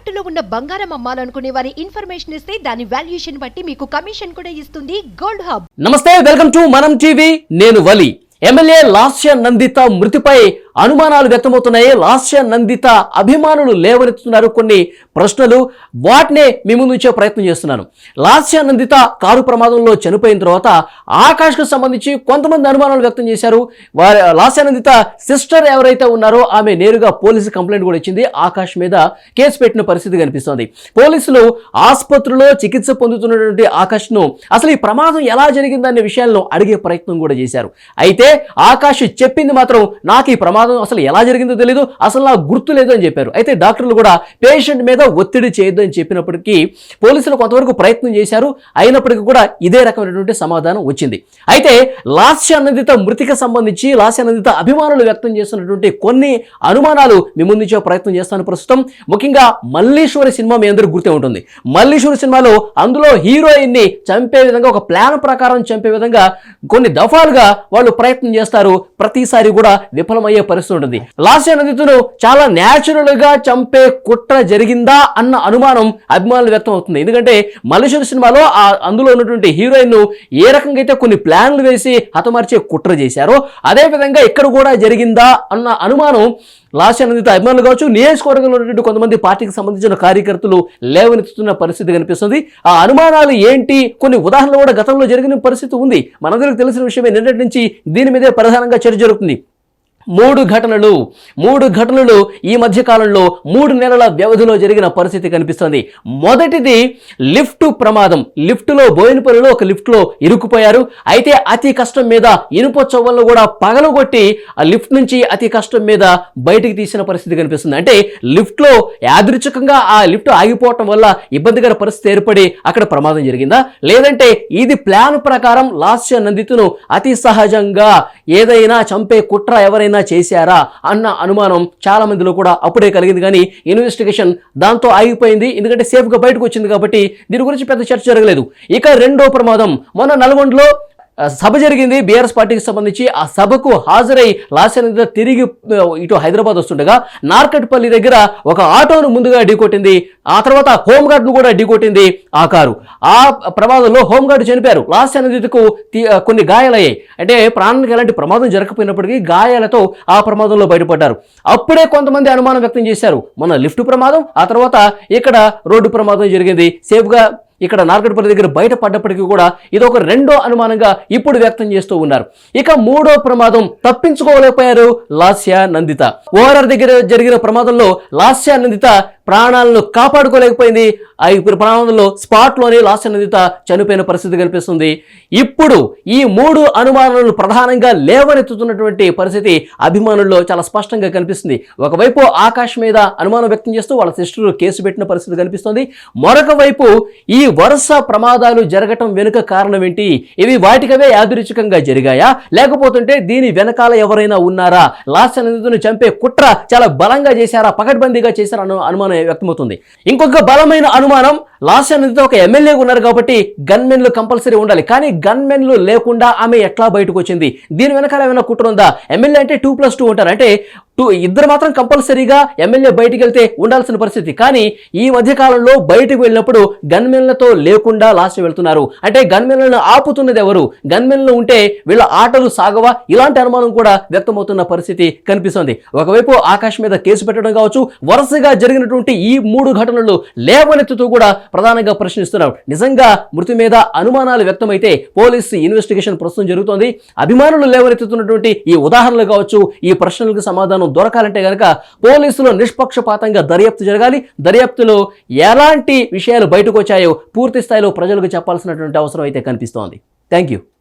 తాకట్టులో ఉన్న బంగారం అమ్మాలనుకునే వారి ఇన్ఫర్మేషన్ ఇస్తే దాని వాల్యుయేషన్ బట్టి మీకు కమిషన్ కూడా ఇస్తుంది గోల్డ్ హబ్. నమస్తే, వెల్కమ్ టు మనం టీవీ. నేను వలి. ఎమ్మెల్యే లాస్య నందిత మృతిపై అనుమానాలు వ్యక్తమవుతున్నాయి. లాస్య నందిత అభిమానులు లేవనెత్తుతున్నారు కొన్ని ప్రశ్నలు. వాటినే మీ ముందు ఉంచే ప్రయత్నం చేస్తున్నాను. లాస్య నందిత కారు ప్రమాదంలో చనిపోయిన తర్వాత ఆకాష్కు సంబంధించి కొంతమంది అనుమానాలు వ్యక్తం చేశారు. లాస్య నందిత సిస్టర్ ఎవరైతే ఉన్నారో ఆమె నేరుగా పోలీసు కంప్లైంట్ కూడా ఇచ్చింది. ఆకాష్ మీద కేసు పెట్టిన పరిస్థితి కనిపిస్తోంది. పోలీసులు ఆసుపత్రిలో చికిత్స పొందుతున్నటువంటి ఆకాష్ను అసలు ఈ ప్రమాదం ఎలా జరిగిందనే విషయాలను అడిగే ప్రయత్నం కూడా చేశారు. అయితే ఆకాష్ చెప్పింది మాత్రం నాకు ఈ ప్రమాదం అసలు ఎలా జరిగిందో తెలియదు, అసలు నాకు గుర్తు లేదు అని చెప్పారు. అయితే డాక్టర్లు కూడా పేషెంట్ మీద ఒత్తిడి చేయొద్దు అని చెప్పినప్పటికీ పోలీసులు కొంతవరకు ప్రయత్నం చేశారు. అయినప్పటికీ కూడా ఇదే రకమైనటువంటి సమాధానం వచ్చింది. అయితే లాస్య నందిత మృతికి సంబంధించి లాస్య నందిత అభిమానులు వ్యక్తం చేస్తున్నటువంటి కొన్ని అనుమానాలు మీ ముందుంచే ప్రయత్నం చేస్తాను ప్రస్తుతం. ముఖ్యంగా మల్లీశ్వరి సినిమా మీ అందరికీ గుర్తే ఉంటుంది. మల్లీశ్వరి సినిమాలో అందులో హీరోయిన్ ని చంపే విధంగా ఒక ప్లాన్ ప్రకారం చంపే విధంగా కొన్ని దఫాలుగా వాళ్ళు ప్రయత్నం చేస్తారు. ప్రతిసారి కూడా విఫలమయ్యే పరిస్థితి ఉంటుంది. లాస్య నందితను చాలా న్యాచురల్ గా చంపే కుట్ర జరిగిందా అన్న అనుమానం అభిమానులు వ్యక్తం అవుతుంది. ఎందుకంటే మల్లీశ్వరి సినిమాలో అందులో ఉన్నటువంటి హీరోయిన్ ఏ రకంగా అయితే కొన్ని ప్లాన్లు వేసి హతమార్చే కుట్ర చేశారో అదే విధంగా ఇక్కడ కూడా జరిగిందా అన్న అనుమానం లాస్య నందిత అభిమానులు కావచ్చు, నియోజకవర్గంలో ఉన్నటువంటి కొంతమంది పార్టీకి సంబంధించిన కార్యకర్తలు లేవనెత్తుతున్న పరిస్థితి కనిపిస్తుంది. ఆ అనుమానాలు ఏంటి, కొన్ని ఉదాహరణలు కూడా గతంలో జరిగిన పరిస్థితి ఉంది. మనందరికీ తెలిసిన విషయమే. నిన్నటి నుంచి దీని మీదే ప్రధానంగా చర్చ జరుగుతుంది. మూడు ఘటనలు ఈ మధ్య కాలంలో 3 నెలల వ్యవధిలో జరిగిన పరిస్థితి కనిపిస్తుంది. మొదటిది లిఫ్ట్ ప్రమాదం. లిఫ్ట్లో బోయినపల్లిలో ఒక లిఫ్ట్లో ఇరుక్కుపోయారు. అయితే అతి కష్టం మీద ఇనుప చొవ్వలను కూడా పగలగొట్టి ఆ లిఫ్ట్ నుంచి అతి కష్టం మీద బయటికి తీసిన పరిస్థితి కనిపిస్తుంది. అంటే లిఫ్ట్లో యాదృచ్ఛికంగా ఆ లిఫ్ట్ ఆగిపోవటం వల్ల ఇబ్బందికర పరిస్థితి ఏర్పడి అక్కడ ప్రమాదం జరిగిందా, లేదంటే ఇది ప్లాన్ ప్రకారం లాస్య నందితను అతి సహజంగా ఏదైనా చంపే కుట్ర ఎవరైనా చేశారా అన్న అనుమానం చాలా మందిలో కూడా అప్పుడే కలిగింది. కానీ ఇన్వెస్టిగేషన్ దాంతో ఆగిపోయింది. ఎందుకంటే సేఫ్ గా బయటకు వచ్చింది కాబట్టి దీని గురించి పెద్ద చర్చ జరగలేదు. ఇక రెండో ప్రమాదం, మొన్న నల్గొండలో సభ జరిగింది బీఆర్ఎస్ పార్టీకి సంబంధించి. ఆ సభకు హాజరై లాస్య నందిత తిరిగి ఇటు హైదరాబాద్ వస్తుండగా నార్కట్పల్లి దగ్గర ఒక ఆటోను ముందుగా ఢీకొట్టింది. ఆ తర్వాత హోంగార్డ్ను కూడా ఢీకొట్టింది ఆ కారు. ఆ ప్రమాదంలో హోంగార్డు చనిపోయారు. లాస్య నందితకు కొన్ని గాయాలయ్యాయి. అంటే ప్రాణానికి ఎలాంటి ప్రమాదం జరగకపోయినప్పటికీ గాయాలతో ఆ ప్రమాదంలో బయటపడ్డారు. అప్పుడే కొంతమంది అనుమానం వ్యక్తం చేశారు. మన లిఫ్ట్ ప్రమాదం, ఆ తర్వాత ఇక్కడ రోడ్డు ప్రమాదం జరిగింది. సేఫ్గా ఇక్కడ నార్కట్పల్లి దగ్గర బయటపడ్డప్పటికీ కూడా ఇదొక రెండో అనుమానంగా ఇప్పుడు వ్యక్తం చేస్తూ ఉన్నారు. ఇక మూడో ప్రమాదం, తప్పించుకోలేకపోయారు లాస్య నందిత. ఓఆర్ఆర్ దగ్గర జరిగిన ప్రమాదంలో లాస్య నందిత ప్రాణాలను కాపాడుకోలేకపోయింది. ఆ ప్రమాదంలో స్పాట్లోనే లాస్య నందిత చనిపోయిన పరిస్థితి కనిపిస్తుంది. ఇప్పుడు ఈ 3 అనుమానాలను ప్రధానంగా లేవనెత్తుతున్నటువంటి పరిస్థితి అభిమానుల్లో చాలా స్పష్టంగా కనిపిస్తుంది. ఒకవైపు ఆకాష్ మీద అనుమానం వ్యక్తం చేస్తూ వాళ్ళ సిస్టర్ కేసు పెట్టిన పరిస్థితి కనిపిస్తుంది. మరొక వైపు ఈ వరుస ప్రమాదాలు జరగటం వెనుక కారణం ఏంటి, ఇవి వాటికవే యాదృచ్ఛికంగా జరిగాయా, లేకపోతుంటే దీని వెనకాల ఎవరైనా ఉన్నారా, లాస్య నందితను చంపే కుట్ర చాలా బలంగా చేశారా, పకడ్బందీగా చేశారా అన్న అనుమానం వ్యక్తమవుతుంది. ఇంకొక బలమైన అనుమానం, లాస్య నందిత ఒక ఎమ్మెల్యేగా ఉన్నారు కాబట్టి గన్మెన్లు కంపల్సరీ ఉండాలి. కానీ గన్మెన్లు లేకుండా ఆమె ఎట్లా బయటకు వచ్చింది, దీని వెనకాల ఏమైనా కుట్ర ఉందా? ఎమ్మెల్యే అంటే 2+2 ఉంటారు. అంటే ఇద్దరు మాత్రం కంపల్సరీగా ఎమ్మెల్యే బయటికి వెళ్తే ఉండాల్సిన పరిస్థితి. కానీ ఈ మధ్య కాలంలో బయటకు వెళ్ళినప్పుడు గన్మెన్లతో లేకుండా లాస్య వెళ్తున్నారు. అంటే గన్మెన్లను ఆపుతున్నది ఎవరు, గన్మెన్లు ఉంటే వీళ్ళ ఆటలు సాగవా, ఇలాంటి అనుమానం కూడా వ్యక్తమవుతున్న పరిస్థితి కనిపిస్తుంది. ఒకవైపు ఆకాష్ మీద కేసు పెట్టడం కావచ్చు, వరుసగా జరిగినటువంటి ఈ 3 ఘటనలు లేవనెత్తుతూ కూడా ప్రధానంగా ప్రశ్నిస్తున్నారు. నిజంగా మృతి మీద అనుమానాలు వ్యక్తమైతే పోలీసు ఇన్వెస్టిగేషన్ ప్రస్తుతం జరుగుతోంది. అభిమానులు లేవనెత్తుతున్నటువంటి ఈ ఉదాహరణలు కావచ్చు, ఈ ప్రశ్నలకు సమాధానం దొరకాలంటే గనక పోలీసులు నిష్పక్షపాతంగా దర్యాప్తు జరగాలి. దర్యాప్తులో ఎలాంటి విషయాలు బయటకు వచ్చాయో పూర్తి స్థాయిలో ప్రజలకు చెప్పాల్సినటువంటి అవసరం అయితే కనిపిస్తోంది. Thank you.